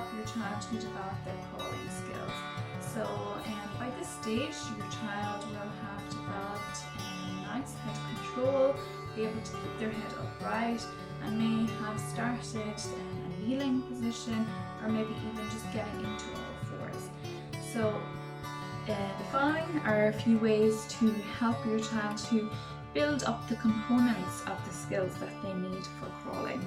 help your child to develop their crawling skills. So by this stage, your child will have developed nice head control, be able to keep their head upright, and may have started a kneeling position, or maybe even just getting into all fours. So the following are a few ways to help your child to build up the components of the skills that they need for crawling.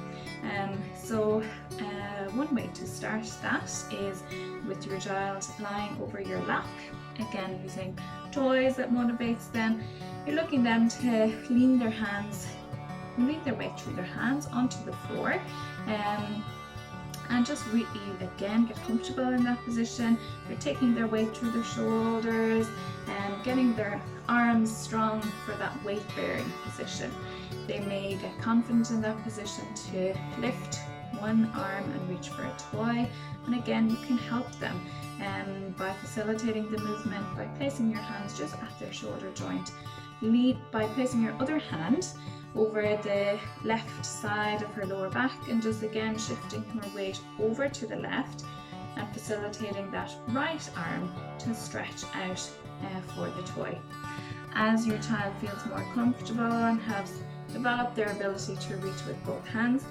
One way to start that is with your child lying over your lap, again using toys that motivates them. You're looking them to lean their weight through their hands onto the floor, and just really again get comfortable in that position. They're taking their weight through their shoulders and getting their arms strong for that weight bearing position. They may get confident in that position to lift one arm and reach for a toy, and again you can help them by facilitating the movement by placing your hands just at their shoulder joint. Lead by placing your other hand over the left side of her lower back and just again shifting her weight over to the left and facilitating that right arm to stretch out for the toy. As your child feels more comfortable and has developed their ability to reach with both hands,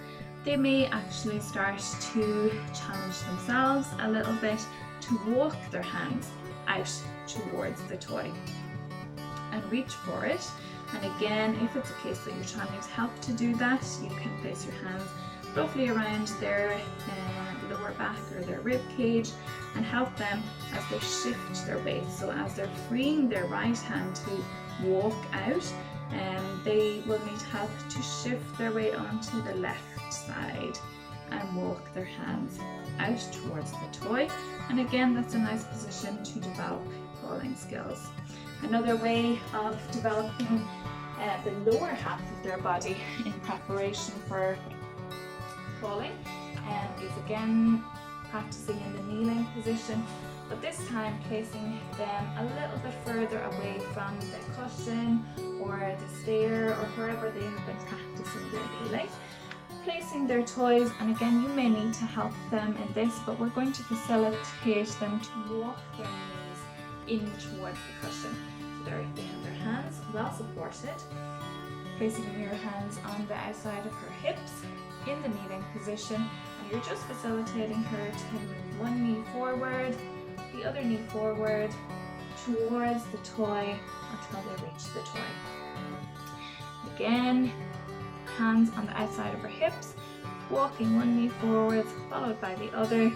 they may actually start to challenge themselves a little bit to walk their hands out towards the toy and reach for it. And again, if it's a case that your child needs help to do that, you can place your hands roughly around their lower back or their rib cage and help them as they shift their weight. So as they're freeing their right hand to walk out, they will need help to shift their weight onto the left side and walk their hands out towards the toy. And again, that's a nice position to develop crawling skills. Another way of developing the lower half of their body in preparation for crawling is again practicing in the kneeling position, but this time placing them a little bit further away from the cushion or the stair or wherever they have been practicing their kneeling. Placing their toys, and again you may need to help them in this, but we're going to facilitate them to walk their knees in towards the cushion. So they have their hands well supported, placing your hands on the outside of her hips in the kneeling position, and you're just facilitating her to move one knee forward, the other knee forward towards the toy until they reach the toy. Again, hands on the outside of her hips, walking one knee forwards followed by the other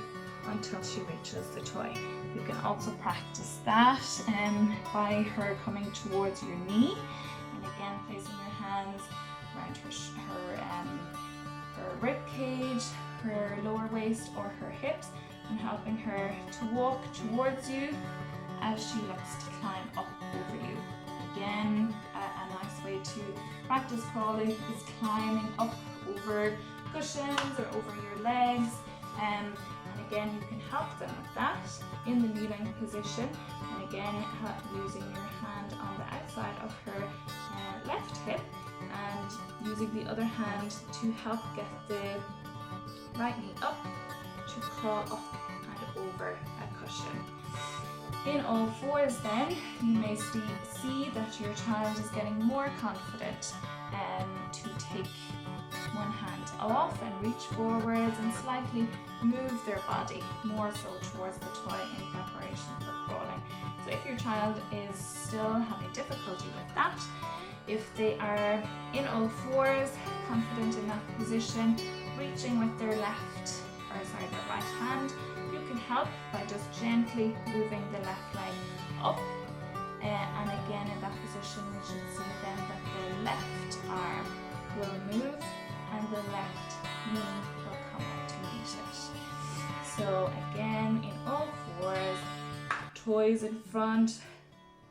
until she reaches the toy. You can also practice that by her coming towards your knee, and again placing your hands around her rib cage, her lower waist or her hips, and helping her to walk towards you as she looks to climb up over you. Again, a nice way to practice crawling is climbing up over cushions or over your legs, and again you can help them with that in the kneeling position, and again using your hand on the outside of her left hip and using the other hand to help get the right knee up to crawl up and over a cushion. In all fours then, you may see that your child is getting more confident to take one hand off and reach forwards and slightly move their body more so towards the toy in preparation for crawling. So if your child is still having difficulty with that, if they are in all fours, confident in that position, reaching with their their right hand, you can help by just gently moving the left leg up, and again in that position we should see then that the left arm will move and the left knee will come up to meet it. So again in all fours, toys in front,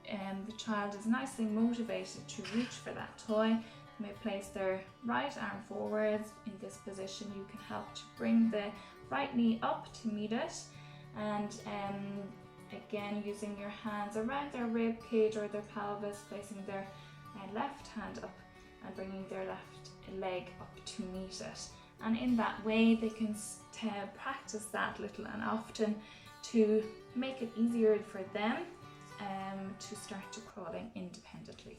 and the child is nicely motivated to reach for that toy. They may place their right arm forwards. In this position you can help to bring the right knee up to meet it, and again using your hands around their rib cage or their pelvis, placing their left hand up and bringing their left leg up to meet it. and in that way they can practice that little and often to make it easier for them to start to crawling independently.